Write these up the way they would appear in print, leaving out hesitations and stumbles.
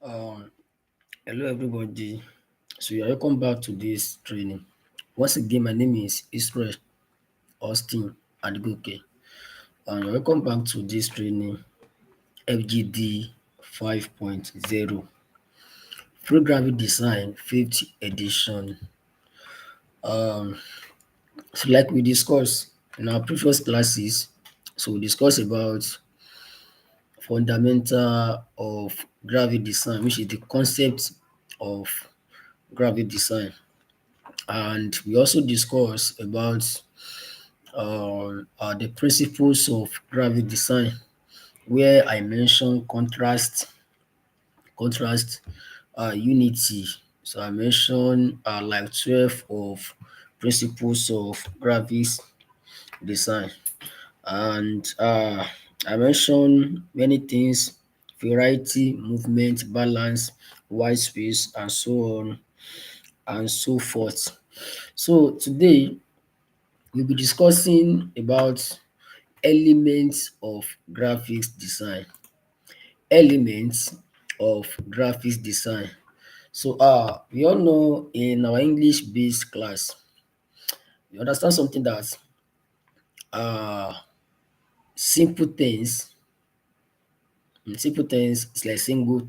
Um, Hello everybody. So you're welcome back to this training. Once again, my name is Israel Augustine Adegoke. And you're welcome back to this training, Fgd 5.0, Free Graphic Design 5th edition. Um, so like we discussed in our previous classes, so we discussed about fundamental of graphic design, which is the concept of graphic design. And we also discussed about the principles of graphic design, where I mentioned contrast, unity. So I mentioned like 12 of principles of graphics design, and I mentioned many things: variety, movement, balance, white space, and so on and so forth. So today we'll be discussing about elements of graphics design. Elements of graphics design. So we all know in our English based class, we understand something that uh simple things, simple things is like single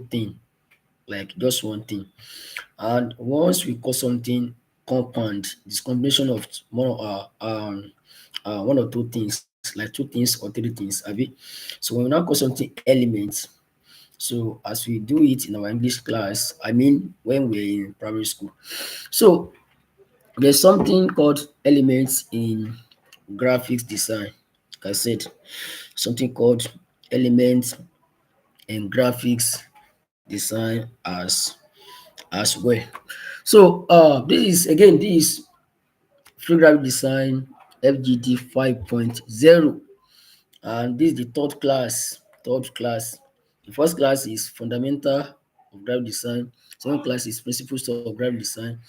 thing, like just one thing. And once we call something compound, this combination of one or two things, like two things or three things, abi. So when we now call something element, so as we do it in our English class, I mean when we're in primary school. So there's something called elements in graphics design. Like I said, something called elements in graphics design as well. So this is free graphic design FGD 5.0, and this is the third class. The first class is fundamental of graphic design, second class is principles of graphic design,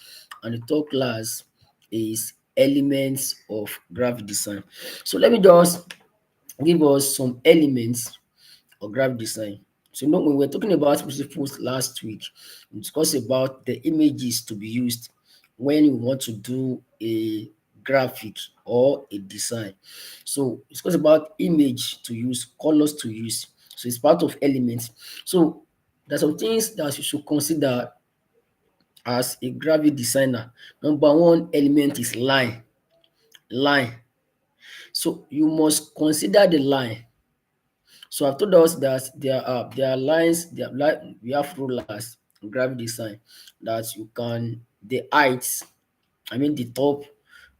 and the third class is elements of graphic design. So let me just give us some elements of graphic design. So when we were talking about principles last week, we discussed about the images to be used when you want to do a graphic or a design. So it's discussed about image to use, colors to use. So it's part of elements. So there's some things that you should consider as a graphic designer. Number one element is line. Line. So you must consider the line. So I've told us that there are lines, we have rulers in graphic design that you can the heights, I mean the top,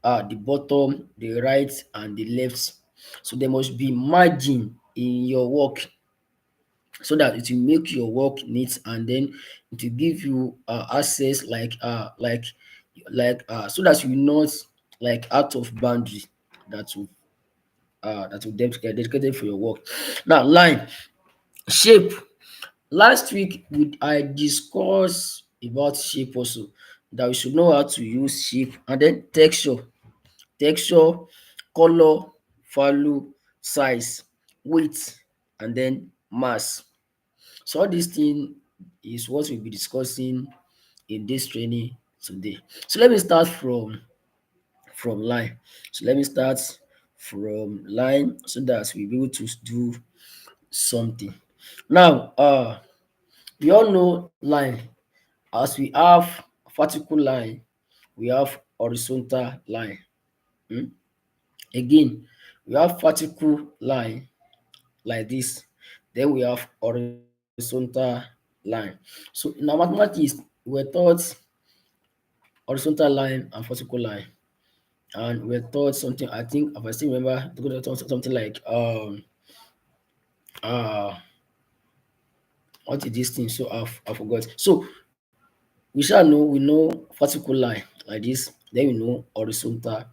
the bottom, the right and the left. So there must be margin in your work so that it will make your work neat, and then it will give you access so that you will not like out of boundary that will get dedicated for your work. Now line, shape. Last week I discussed about shape also, that we should know how to use shape, and then texture, color, value, size, weight, and then mass. So all dis thing is what we'll be discussing in this training today. So let me start from line. So let me start from line so that we'll be able to do something. Now we all know line. As we have vertical line, we have horizontal line. um Again, we have vertical line like this, then we have horizontal line. So in our mathematics, we were taught horizontal line and vertical line, and we were taught something, I think if I still remember, they were taught something like uh what is this thing? So I forgot. So we know vertical line like this, then we know horizontal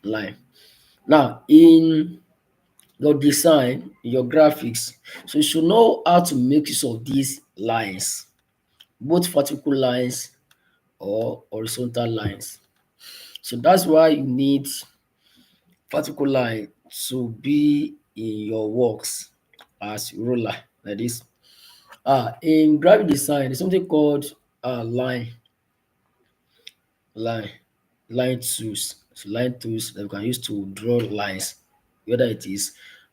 line. Now in your design, your graphics, so you should know how to make use of these lines, both vertical lines or horizontal lines. So that's why you need vertical line to be in your works. as ruler like this. In graphic design, there's something called line line tools. So line tools that we can use to draw lines, whether it is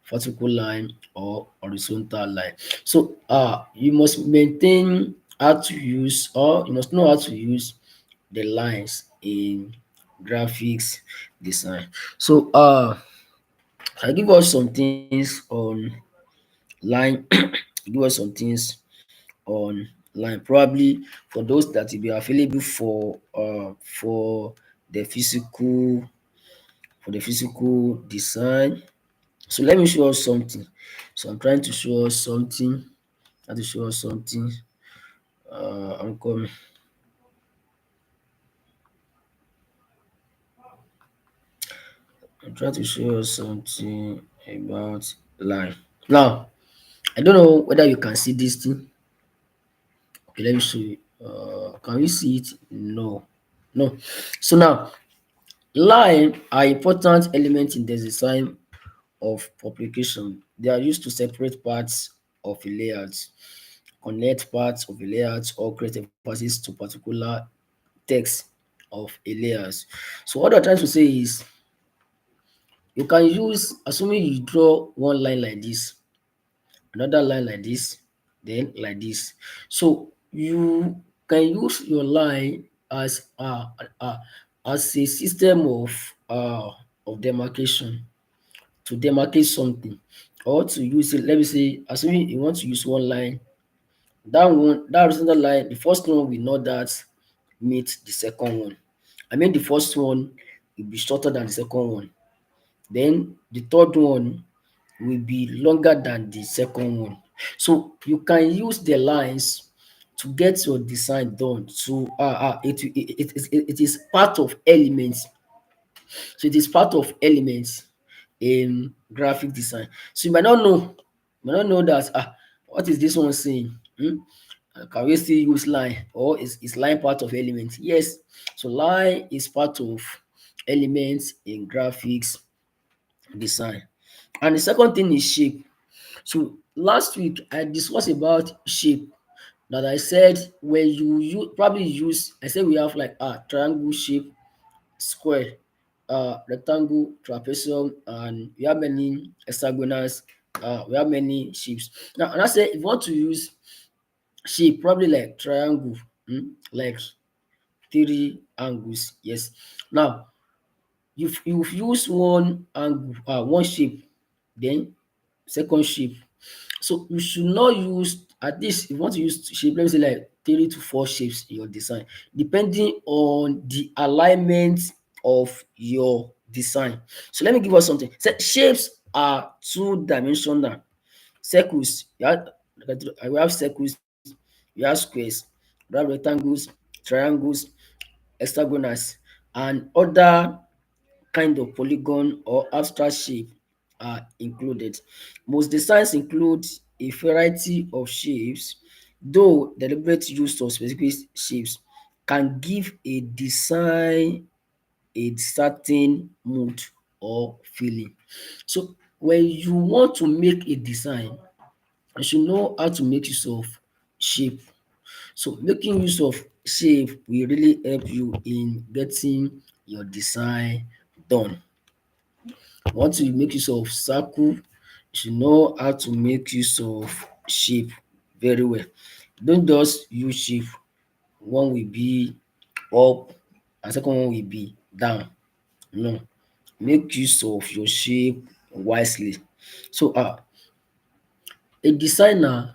vertical line or horizontal line. So you must maintain how to use, or you must know how to use the lines in graphics design. So I give us some things on line. Give us some things online, probably for those that will be available for the physical design. So let me show us something. So I'm trying to show us something. Trying to show us something. I'm coming. I'm trying to show us something about line. Now, I don't know whether you can see this thing. Okay, let me show you. Can we see it? No. No. So now, line are important elements in the design of publication. They are used to separate parts of a layout, connect parts of a layout, or create emphasis to particular text of a layout. So what I'm trying to say is you can use, assuming you draw one line like this, another line like this, then like this. So you can use your line as a system of demarcation, to demarcate something, or to use it. Let me say, assuming you want to use one line, that horizontal line, the first one will not that meet the second one. I mean, the first one will be shorter than the second one. Then the third one will be longer than the second one. So you can use the lines to get your design done. So it is part of elements. So it is part of elements in graphic design. So you might not know that what is this one saying? Can we still use line, or is line part of element? Yes. So line is part of elements in graphics design. And the second thing is shape. So last week I discussed about shape, that I said when probably use, I said we have like triangle shape, square, rectangle, trapezium, and we have many hexagonals, we have many shapes. Now, and I said if you want to use shape, probably like triangle, like three angles. Yes. Now, you've used one angle, one shape, then second shape. So you should not use, at least if you want to use shape, let me say like 3 to 4 shapes in your design, depending on the alignment of your design. So let me give us something. So shapes are two-dimensional. Circles, we have circles, we have squares, we have rectangles, triangles, hexagonals, and other kind of polygon or abstract shape are included. Most designs include a variety of shapes, though deliberate use of specific shapes can give a design a certain mood or feeling. So when you want to make a design, you should know how to make use of shape. So making use of shape will really help you in getting your design done. Once you make use of circle, you should know how to make use of shape very well. Don't just use shape. One will be up and second one will be down. No. Make use of your shape wisely. So a designer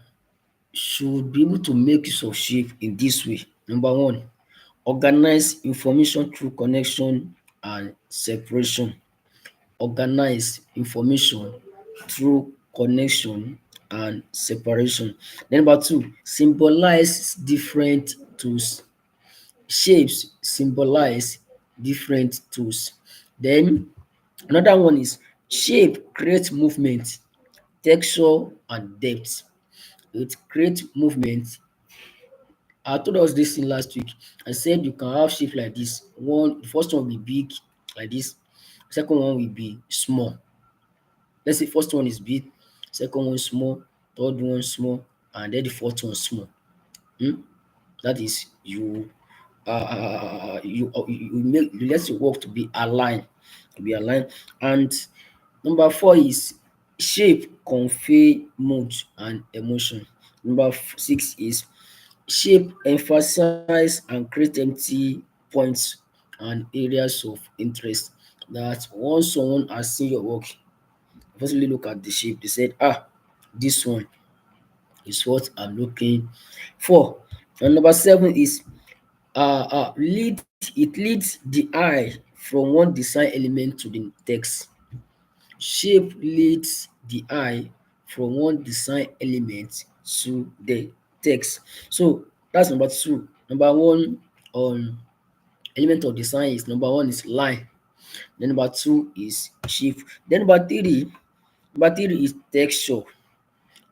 should be able to make use of shape in this way. Number one, organize information through connection and separation. Organize information through connection and separation. Then number two, symbolize different tools. Shapes symbolize different tools. Then another one is shape creates movement, texture and depth. It creates movement. I told us this thing last week. I said you can have shape like this. The first one will be big like this. Second one will be small. Let's say first one is big, second one small, third one small, and then the fourth one small. um That is, you let your work to be aligned. And number four is shape convey mood and emotion. Number 6 is shape emphasize and create empty points and areas of interest. That once someone has seen your work, firstly look at the shape, they said, this one is what I'm looking for. And number 7 is it leads the eye from one design element to the text. Shape leads the eye from one design element to the text. So that's number 2. Number 1 on element of design is number 1 is line, then number 2 is shape, then number 3 is texture.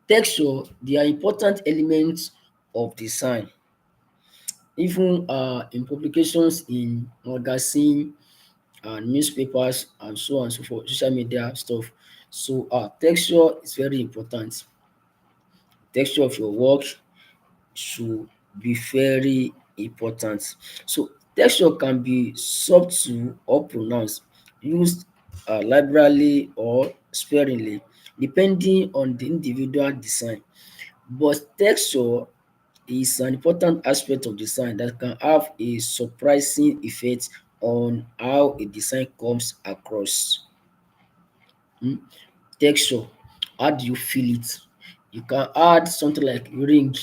Texture, they are important elements of design, even in publications in magazine and newspapers and so on and so forth, social media stuff. So texture is very important. Texture of your work should be very important. So texture can be subtle or pronounced, used liberally or sparingly, depending on the individual design. But texture is an important aspect of design that can have a surprising effect on how a design comes across. um Texture, how do you feel it? You can add something like ring,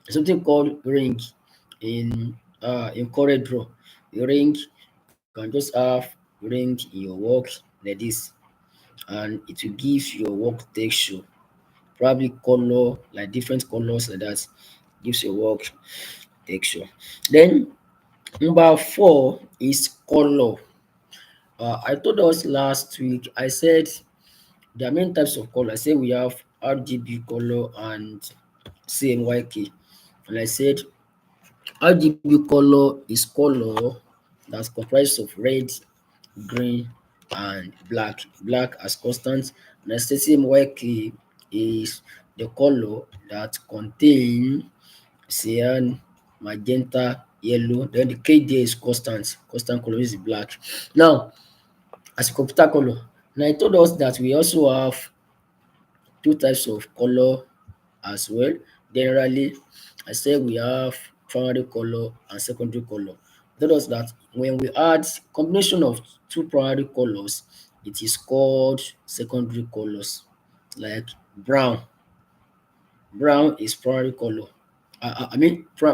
something called ring in CorelDRAW. The ring, you can just have ring in your work like this, and it will give your work texture, probably color, like different colors like that, gives your work texture. Then number 4 is color. I told us last week, I said there are many types of color. I said we have RGB color and CMYK. And I said RGB color is color that's comprised of red, green, and black. Black as constant. And I said CMYK is the color that contain cyan, magenta, yellow. Then the K there is constant. Constant color is black. Now, as a computer color, now I told us that we also have two types of color as well. Generally, I said we have primary color and secondary color. I told us that when we add combination of two primary colors, it is called secondary colors. Like brown. Brown is primary color.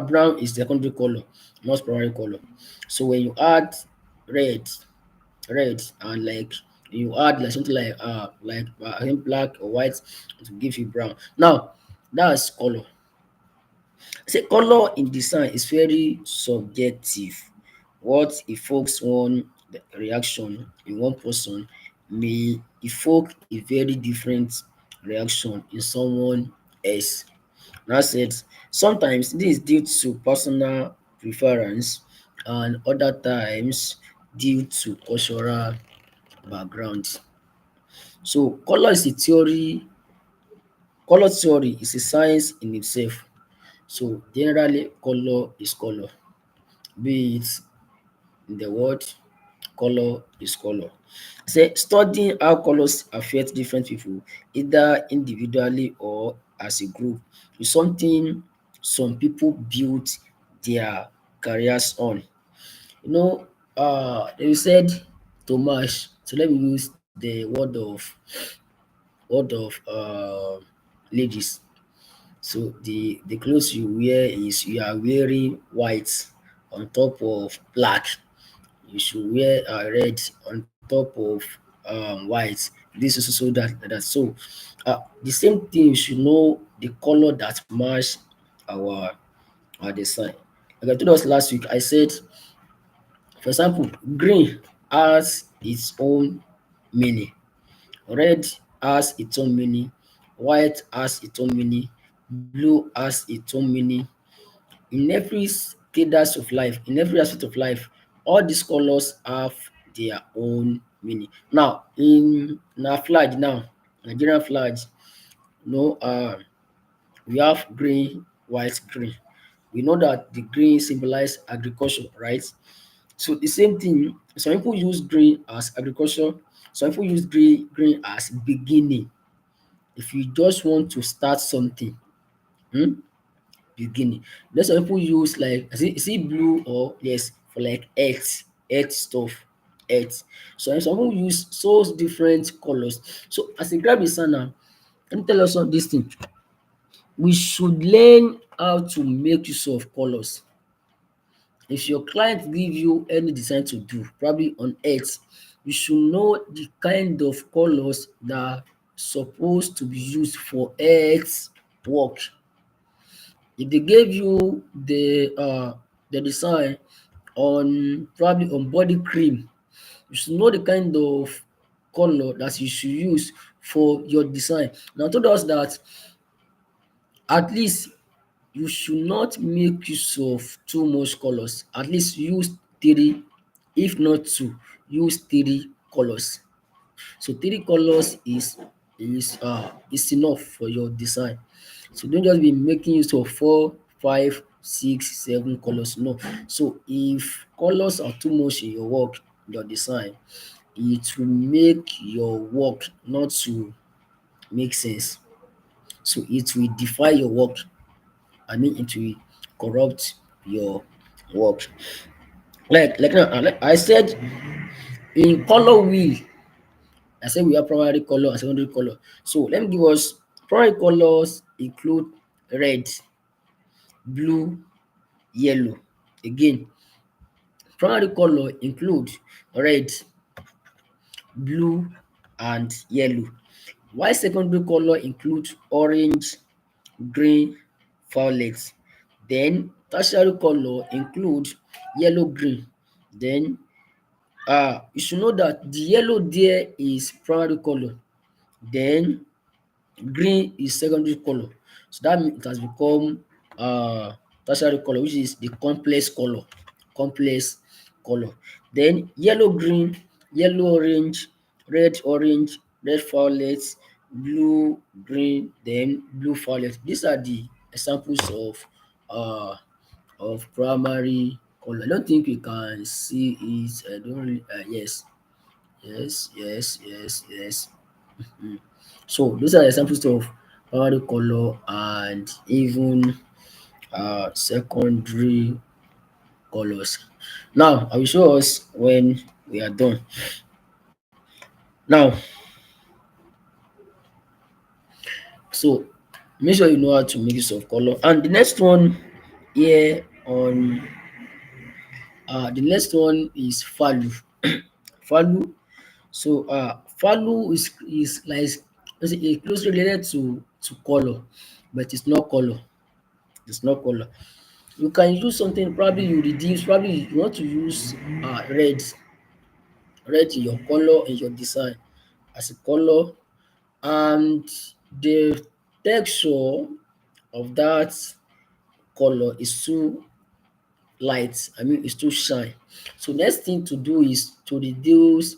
Brown is secondary color, not primary color. So when you add red, and like you add like something like I think black or white to give you brown. Now that's color. Say color in design is very subjective. What evokes one reaction in one person may evoke a very different reaction in someone else. That's it. Sometimes this is due to personal preference and other times due to cultural background. So color theory is a science in itself. So generally color is color, be it in the word color is color. Say studying how colors affect different people either individually or as a group is something some people build their careers on. You know, they said Tomash. So let me use the word of ladies. So the clothes you wear is you are wearing white on top of black. You should wear red on top of white. This is so that so the same thing, you should know the color that match our design. Like I told us last week, I said, for example, green has its own meaning, red has its own meaning, white has its own meaning, blue has its own meaning. In every cadence of life, in every aspect of life, all these colors have their own meaning. Now, in our flag now, Nigerian flags, you know, we have green, white, green. We know that the green symbolize agriculture, right? So the same thing, some people use green as agriculture, some people use green as beginning. If you just want to start something, um beginning. Then some people use like is it blue or yes for like earth stuff, earth. So some people use so different colours. So as a graphic designer, let me tell us on this thing. We should learn how to make use of colours. If your client give you any design to do, probably on earth, you should know the kind of colours that are supposed to be used for earth work. If they gave you the design on probably on body cream, you should know the kind of colour that you should use for your design. Now told us that at least you should not make use of too much colours. At least use three, if not two, use three colours. So three colours is enough for your design. So don't just be making use of four, five, six, seven colours. No. So if colours are too much in your work, your design, it will make your work not to make sense. So it will defy your work. I mean it will corrupt your work. Like now, like I said in color wheel, I said we have primary color and secondary color. So let me give us primary colors include red, blue, yellow. Again, primary color include red, blue, and yellow. While secondary color include orange, green, violet. Then tertiary color include yellow, green. Then you should know that the yellow there is primary color. Then green is secondary color. So that means it has become tertiary color, which is the complex color. Complex color. Then yellow green, yellow orange, red orange, red violet, blue green, then blue violet. These are the examples uh primary color. I don't think we can see it. I don't really yes. Yes. Mm. So those are examples of primary color and even secondary colors. Now I will show us when we are done. Now, so make sure you know how to make use of color. And the next one here on the next one is value. Value. So value is like closely related to color, but it's not color. It's not color. You can use something, probably you reduce, probably you want to use red in your color in your design as a color, and the texture of that color is too light, I mean it's too shine. So next thing to do is to reduce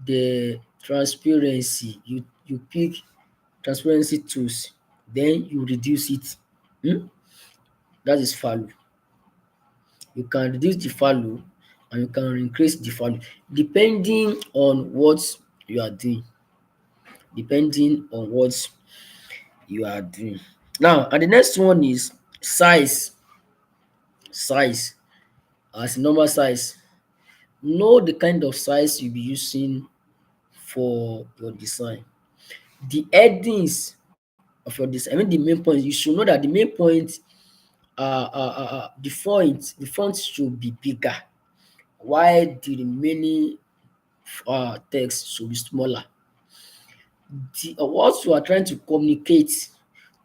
the transparency. You pick transparency tools, then you reduce it. That is value. You can reduce the value and you can increase the value depending on what you are doing. Depending on what you are doing. Now, and the next one is size. Size as a normal size. Know the kind of size you'll be using for your design. The headings of your design, I mean the main point, you should know that the main point, the font should be bigger, while the remaining text should be smaller. What you are trying to communicate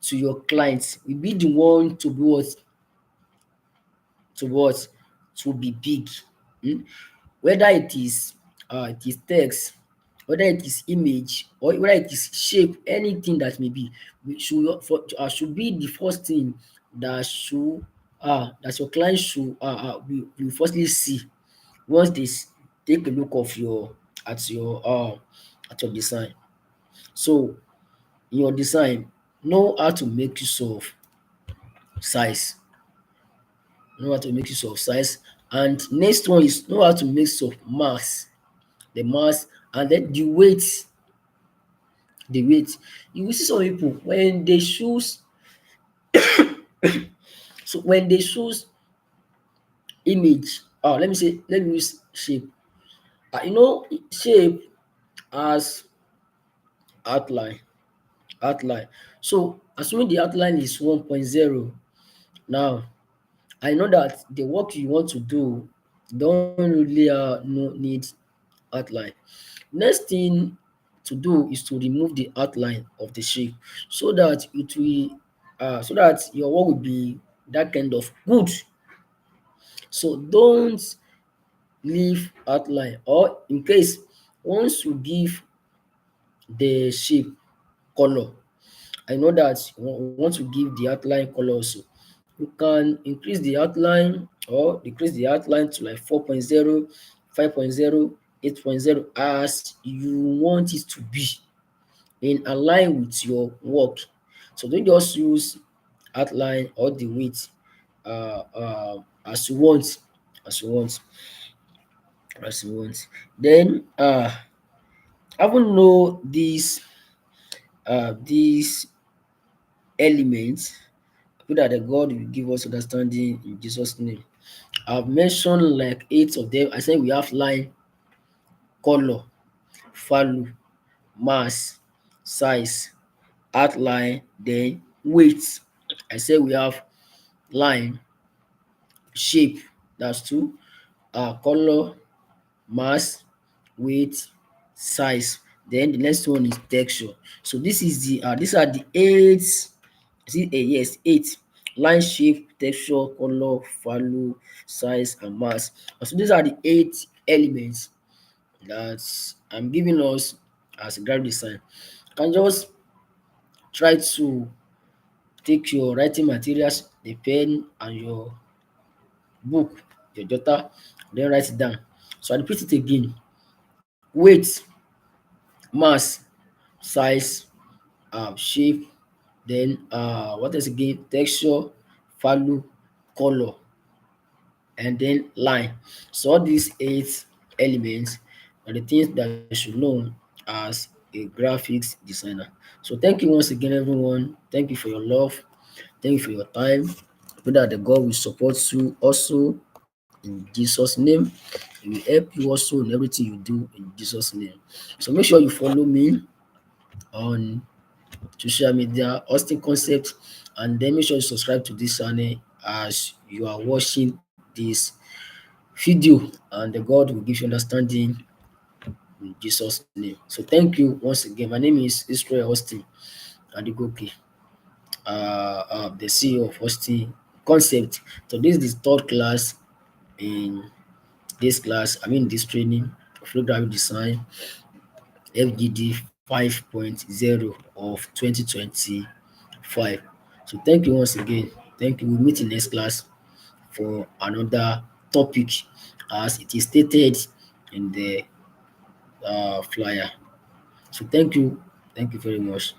to your clients will be the one to be what to be big. um Whether it is text, whether it is image, or whether it is shape, anything that may be, we should be the first thing that your client should will firstly see once they take a look of your at your design. So in your design, know how to make use of size. Know how to make use of size. And next one is know how to make use of mass. The mass and then the weight. The weight. You will see some people when they choose when they choose image, let me use shape. Shape has outline. Outline. So assuming the outline is 1.0, now I know that the work you want to do don't really no need outline. Next thing to do is to remove the outline of the shape so that it will so that your work will be that kind of good. So don't leave outline, or in case once you give the shape color, I know that you want to give the outline color also. You can increase the outline or decrease the outline to like 4.0, 5.0, 8.0 as you want it to be in align with your work. So don't just use outline or the width as you want, as you want, as you want. Then having know these elements, pray that the God will give us understanding in Jesus' name. I've mentioned like 8 of them. I said we have line, color, value, mass, size, outline, then weight. I said we have line, shape, that's 2, color, mass, weight, size. Then the next one is texture. So these are the 8. Yes, 8: line, shape, texture, color, value, size, and mass. So these are the 8 elements that I'm giving us as a graphic design. You can just try to take your writing materials, the pen and your book, your jotter, then write it down. So I repeat it again: weight, mass, size, shape, then what else again? Texture, value, color, and then line. So all these 8 elements are the things that you should know as a graphics designer. So thank you once again, everyone. Thank you for your love. Thank you for your time. Pray that the God will support you also in Jesus' name. He will help you also in everything you do in Jesus' name. So make sure you follow me on social media, Austin Concept, and then make sure you subscribe to this channel as you are watching this video, and the God will give you understanding in Jesus' name. So thank you once again. My name is Israel Augustine Adegoke, the CEO of Austin Concept. So this is the third class in this training of graphic design, Fgd 5.0 of 2025. So thank you once again. Thank you. We'll meet in next class for another topic as it is stated in the flyer. So thank you. Thank you very much.